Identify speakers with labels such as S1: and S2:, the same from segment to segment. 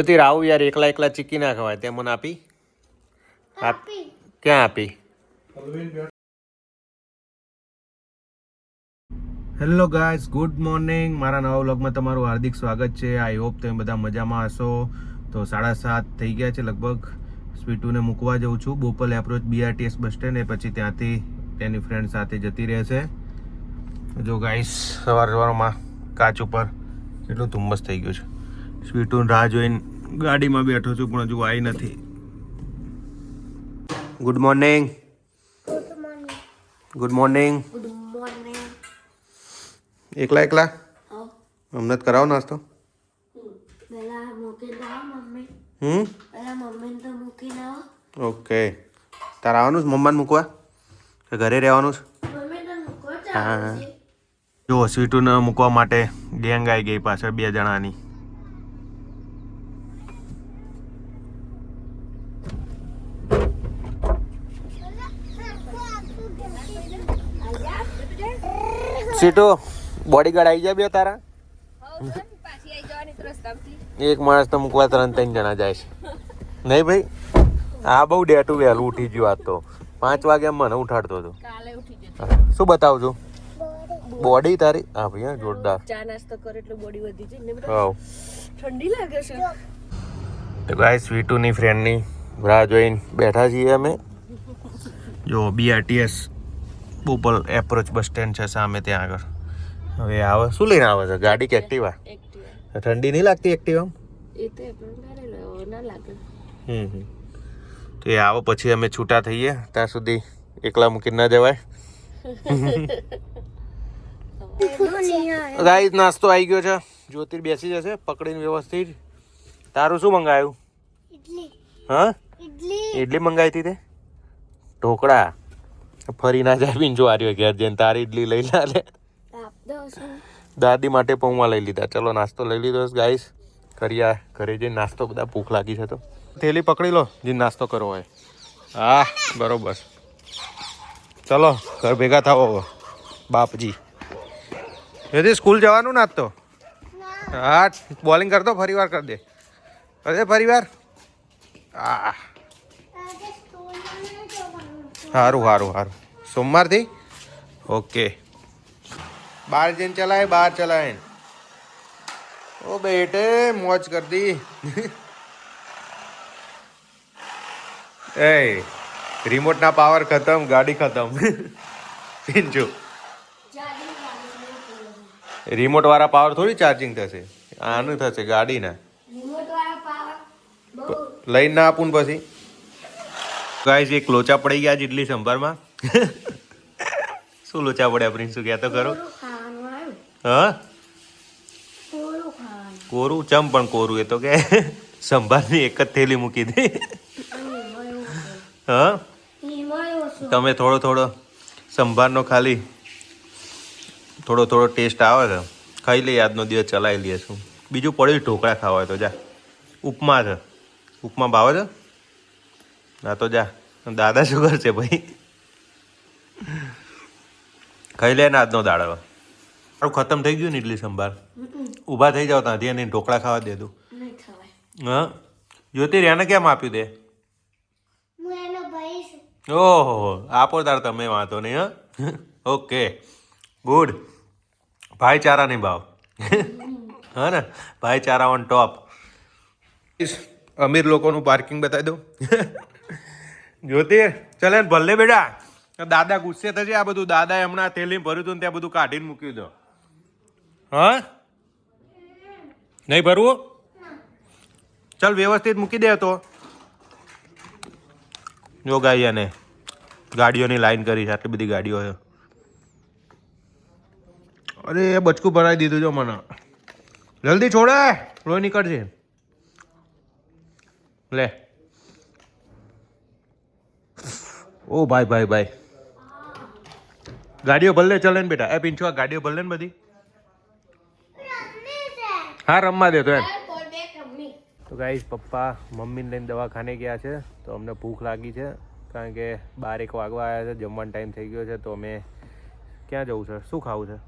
S1: તો રાવ યાર એકલા એકલા ચીકી ના ખવાય તે મને આપી ક્યાં આપી? Hello guys, good morning. મારા નવા વ્લોગમાં તમારું હાર્દિક સ્વાગત છે. આઈ હોપ તમે બધા મજામાં હશો. તો 7:30 થઈ ગયા છે લગભગ. સ્વીટુને મૂકવા જઉં છું Bopal approach BRTS bus stand, એ પછી ત્યાંથી તેની ફ્રેન્ડ સાથે જતી રહેશે. જો ગાઈઝ, સવારમાં કાચ ઉપર કેટલું ધુમ્મસ થઈ ગયું છે. સ્વીટુને રાહ જોઈને ગાડીમાં બેઠો છું પણ હજુ આવી નથી. Good morning. Good morning. એકલા એકલા અમને જ કરાવો નાસ્તો. ઓકે, તારે આવવાનું છે મમ્માને મૂકવા કે ઘરે રહેવાનું છે? હા, જો સ્વીટુને મૂકવા માટે ગેંગ આવી ગઈ પાછળ 2 જણાની. સ્વીટુ, બોડીગાર્ડ આવી જાય બે તારા? એક માણસ તો મૂકવા 3 જણા જાય છે નહીં ભાઈ? આ બહુ ડેટું વહેલું ઉઠી ગયું. આજ તો 5 વાગે મને ઉઠાડતો હતો. શું બતાવું છું? બોડી તારી? હા ભાઈ, હા, જોરદાર.
S2: ચા નાસ્તો કરો એટલે બોડી વધી જાય ને બધા. ઠંડી લાગે છે
S1: તો ગાઈસ, સ્વીટુની ફ્રેન્ડની રાહ જોઈને બેઠા છીએ અમે. જો BRTS Bopal approach bus stand છે સામે, ત્યાં આગળ. હવે આવે. શું લઈને આવે છે? ગાડી કે એક્ટિવા? ઠંડી નહીં લાગતી એક્ટિવા?
S2: એ તો ના લાગે.
S1: તો એ આવો પછી અમે છૂટા થઈએ. ત્યાં સુધી એકલા મૂકી ના જવાય. ગાઈસ, નાસ્તો આવી ગયો છે. જ્યોતિર બેસી જશે પકડીને વ્યવસ્થિત. તારું શું મંગાવ્યું? હા, ઇડલી મંગાવી હતી તે? ઢોકળા ફરી ના જાય બિન જોવાર્યો ઘેર જઈને. તારી ઇડલી લઈ લે. દાદી માટે પૌવા લઈ લીધા. ચલો, નાસ્તો લઈ લીધો ગાઈસ. કર્યા ઘરે જઈને નાસ્તો. બધા ભૂખ લાગી છે તો થેલી પકડી લો જે નાસ્તો કરવો હોય. હા, બરોબર. ચલો, ઘર ભેગા થાવો હવે. બાપજી એથી સ્કૂલ જવાનું ના તો? હા, બોલિંગ કરતો ફરી વાર કરી દે. અરે ફરી વાર. હા, સારું સારું સારું. સોમવારથી ઓકે. बाहर जन चलाए, बाहर चलाए. ओ बेटे, मौज कर दी. ए, रिमोट ना पावर खत्म, गाड़ी खत्म. पिंचू, रिमोट वाला पावर थोड़ी चार्जिंग થશે. આનું થશે ગાડી ના. લઈને ના આપું પછી. ગાઈસ, એક લોચા પડી ગયા ઇડલી સંભારમાં. શું લોચા પડ્યા પ્રિન્સ? શું કહેતો કરો? હા, કોરું ચમ પણ કોરું? એ તો કે સંભારની એક જ થેલી મૂકી દે. હા, તમે થોડો થોડો સંભારનો ખાલી થોડો થોડો ટેસ્ટ આવે છે. ખાઈ લઈએ, આજનો દિવસ ચલાવી લઈએ. શું બીજું પડ્યું? ઢોકળા ખાવા હોય તો જા. ઉપમા છે, ઉપમા ભાવે છે? હા તો જા. દાદા શું કરશે ભાઈ? ખાઈ લે ને આજનો દાડો. મારું ખતમ થઈ ગયું ને ઇડલી સંભાર. ઊભા થઈ જાવ ત્યાંથી અને ઢોકળા ખાવા દે તું. હા, જ્યોતિર એને કેમ આપ્યું તે? ઓહો, આપો તાર તમે, વાંધો નહીં. હા, ઓકે, ગુડ. ભાઈચારા ની ભાવ. હા ને, ભાઈચારા ઓન ટોપ. અમીર લોકોનું પાર્કિંગ બતાવી દઉં. જ્યોતિર ચાલે ને ભલે બેટા. દાદા ગુસ્સે થશે. આ બધું દાદાએ હમણાં થેલી ભર્યું હતું ને ત્યાં બધું કાઢીને મૂક્યું દો. હા, નહીં ભરવું? ચાલ, વ્યવસ્થિત મૂકી દે તો. જો ગાઈ, અને ગાડીઓની લાઈન કરી છે. આટલી બધી ગાડીઓ છે. અરે, એ બચકું ભરાઈ દીધું જો મને. જલ્દી છોડે, લોહી નીકળશે. લે. ઓ ભાઈ ભાઈ ભાઈ, ગાડીઓ ભલે ચલે ને બેટા. એ પિંચવા, ગાડીઓ ભલે ને બધી. હા, રમવા દે તો એમ. તો ગાઈસ, પપ્પા મમ્મીને લઈને દવાખાને ગયા છે. તો અમને ભૂખ લાગી છે કારણ કે 12-1 વાગવા આવ્યા છે. જમવાનો ટાઈમ થઈ ગયો છે. તો અમે ક્યાં જવું છે? શું ખાવું છે?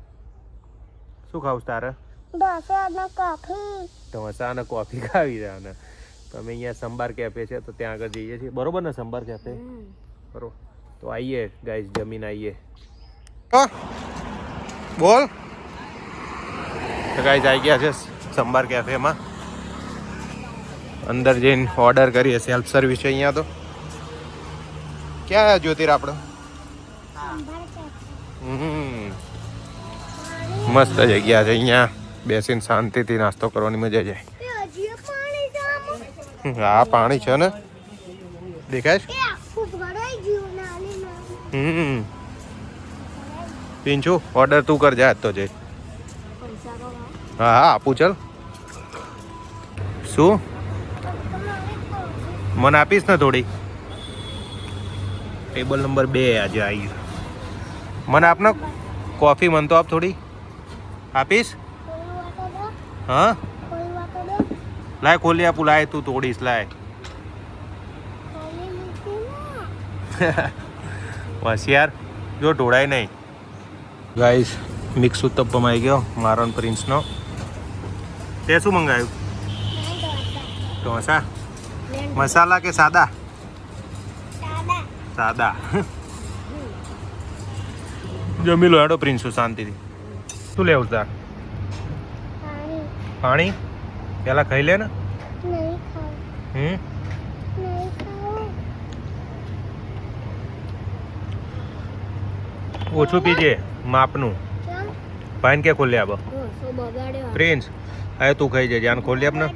S1: શું ખાવું છે તારે? ઢોસા અને કોફી ખાવી છે અને તો અમે અહીંયા સંભાર કેફે છે તો ત્યાં આગળ જઈએ છીએ બરોબર ને સંભાર કેફે બરોબર તો આવીએ ગાઈસ જમીન આવીએ બોલ તો ગાઈસ આવી ગયા છે સંભાર કેફેમાં અંદર જઈને ઓર્ડર કરીએ સેલ્ફ સર્વિસ છે અહીંયા તો ક્યાં જ્યોતિર આપણે મસ્ત જગ્યા છે અહીંયા બેસીને શાંતિથી નાસ્તો કરવાની મજા જાય હા પાણી છે ને દેખાય છે પિંચુ ઓર્ડર તું કર જા તો જઈ હા હા આપું ચાલ શું મને આપીશ ને થોડી ટેબલ નંબર 2 આજે આવી મને આપને કોફી મન તો આપ થોડી આપીશ હા લાય ખોલી આપું લાય તું તોડીશ લાય હોશિયાર જો ઢોળાય નહીં ગાઈસ મિક્સ ઉત્તપમ આવી ગયો મારો ને પ્રિન્સનો તે શું મંગાવ્યું ઢોસા મસાલા કે સાદા સાદા જમી લો હેડો પ્રિન્સુ શાંતિથી શું લેવું તાર પાણી પેલા ખાઈ લે ને ઓછું પીજે માપનું પાઈન કે ખોલી આપ પ્રિન્સ હવે તું ખાઈ જજે આને ખોલી આપ ને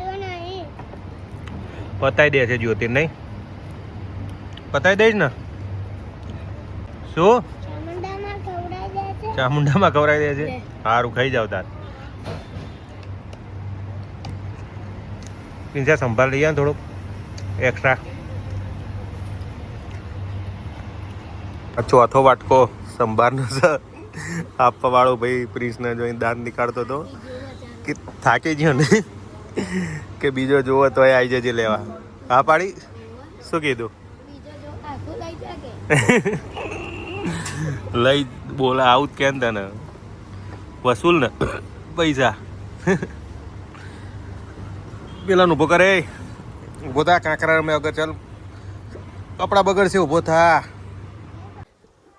S1: પતાઈ દે છે જ્યોતિર નહીં પતાઈ દઈશ ને શું ચામુંડામાં ખવડાવી દે છે સારું ખાઈ જાવ તાર પ્રિન્સા સંભાળ લઈએ ને થોડુંક એક્સ્ટ્રા ચોથો વાટકો સંભારનો છે આપવા વાળો ભાઈ પ્રિન્સને જોઈને દાંત નીકાળતો હતો કે થાકી ગયો ને કે બીજો જોવો તો આવી જજે લેવા હા પાડી શું કીધું લઈ બોલા આવું જ કેમ તને વસૂલ ને પૈસા પેલા ઊભો કરે ઊભો થા કાંકરા રમે વગર ચાલ કપડા બગડશે ઊભો થા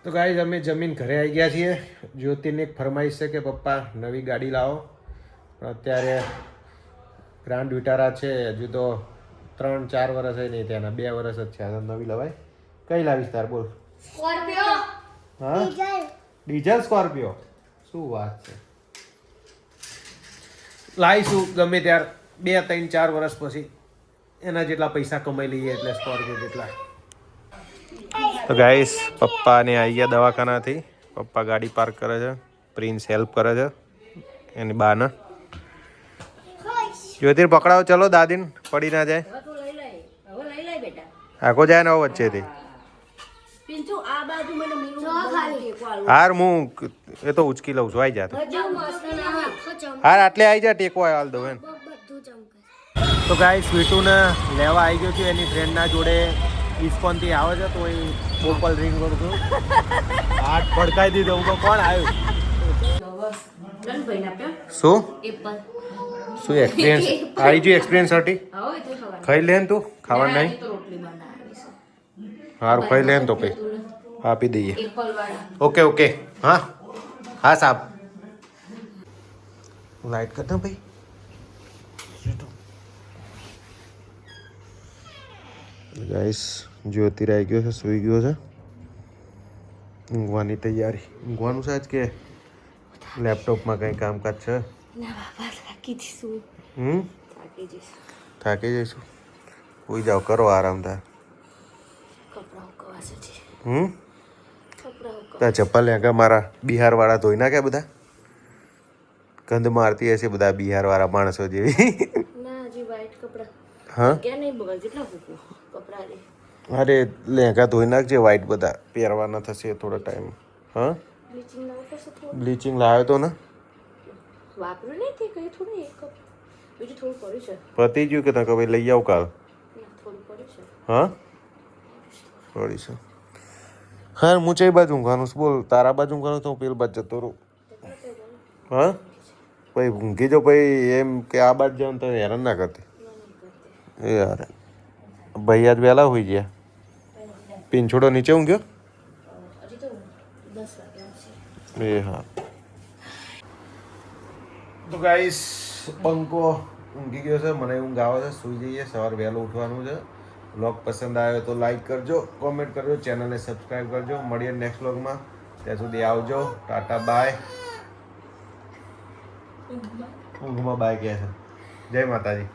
S1: તો ગાઈઝ અમે જમીન ઘરે આવી ગયા છીએ જ્યોતિને એક ફરમાઈશ છે કે પપ્પા નવી ગાડી લાવો પણ અત્યારે ગ્રાન્ડ વિટારા છે હજુ તો 3-4 વર્ષ નહીં તેના 2 વર્ષ જ છે નવી લવાય કઈ લાવીશ તાર બોલ સ્કોર્પિયો હા ડીઝલ સ્કોર્પિયો શું વાત છે લાવીશું ગમે ત્યાર 2-3-4 વર્ષ પછી એના જેટલા પૈસા કમાઈ લઈએ એટલે સ્કોર્પિયો જેટલા તો ગાઈસ પપ્પાને આવી ગયા દવાખાનાથી પપ્પા ગાડી પાર્ક કરે છે પ્રિન્સ હેલ્પ કરે છે એની બાને જ્યોતિર પકડાવો ચલો દાદીને પડી ના જાય આખો જાય ને વચ્ચેથી હાર હું એ તો ઉચકી લઉં છું આવી જા હાર આટલે આવી જા ટેકો હાલ દઉં એમ તો ગાઈસ સ્વીટુને લેવા આવી ગયો છું એની ફ્રેન્ડના જોડે ઇસ્કોનથી આવે છે તો એ બોપલ રિંગ કરું છું હાથ પડકાઈ દીધો હું કોણ આવ્યું શું શું એક્સપિરિયન્સ આવી ગયું એક્સપિરિયન્સ હતી ખાઈ લે ને તું ખાવા નહીં સારું ખાઈ લે ને તો પછી આપી દઈએ ઓકે ઓકે હા હા સાહેબ લાઈટ કર દો ભાઈ ગાઈસ જ્યોતિર આવી ગયો છે સૂઈ ગયો છે ઊંઘવાની તૈયારી ઊંઘવાનું છે જ કે લેપટોપમાં કંઈ કામકાજ છે થાકી જઈશું સુઈ જાઓ કરો આરામ થાય ત્યાં ચપ્પલ લેંગા મારા બિહારવાળા ધોઈ નાખ્યા બધા ગંધ મારતી હશે બધા બિહારવાળા માણસો જેવી હા અરે લેંગા ધોઈ નાખજે વ્હાઈટ બધા પહેરવાના થશે થોડો ટાઈમ હા બ્લીચિંગ લાવ્યો તો ને પતી ગયું કે તને ભાઈ લઈ આવ કાલ હા પડી છે હા હું ચઈ બાજુ ઊંઘવાનું બોલ તારા બાજુ ઊંઘવાનું તો હું પેલી બાજુ જતો રહું હા પછી ઊંઘી જો પછી એમ કે આ બાદ જાઉં તો હેરાન ના કરતી એ યાર ભાઈ આજ વહેલા હોઈ ગયા પીંછોડો નીચે ઊંઘ્યો
S2: હજી તો 10 વાગે આવશે.
S1: એ હા તો ગાઈસ બંકો ઊંઘી ગયો છે મને ઊંઘ આવે છે સૂઈ જઈએ સવારે વહેલું ઉઠવાનું છે વ્લોગ પસંદ આવ્યો તો લાઈક કરજો કોમેન્ટ કરજો ચેનલને સબસ્ક્રાઈબ કરજો મળીએ નેક્સ્ટ વ્લોગમાં ત્યાં સુધી આવજો ટાટા બાય ઊંઘમાં બાય કહે છે જય માતાજી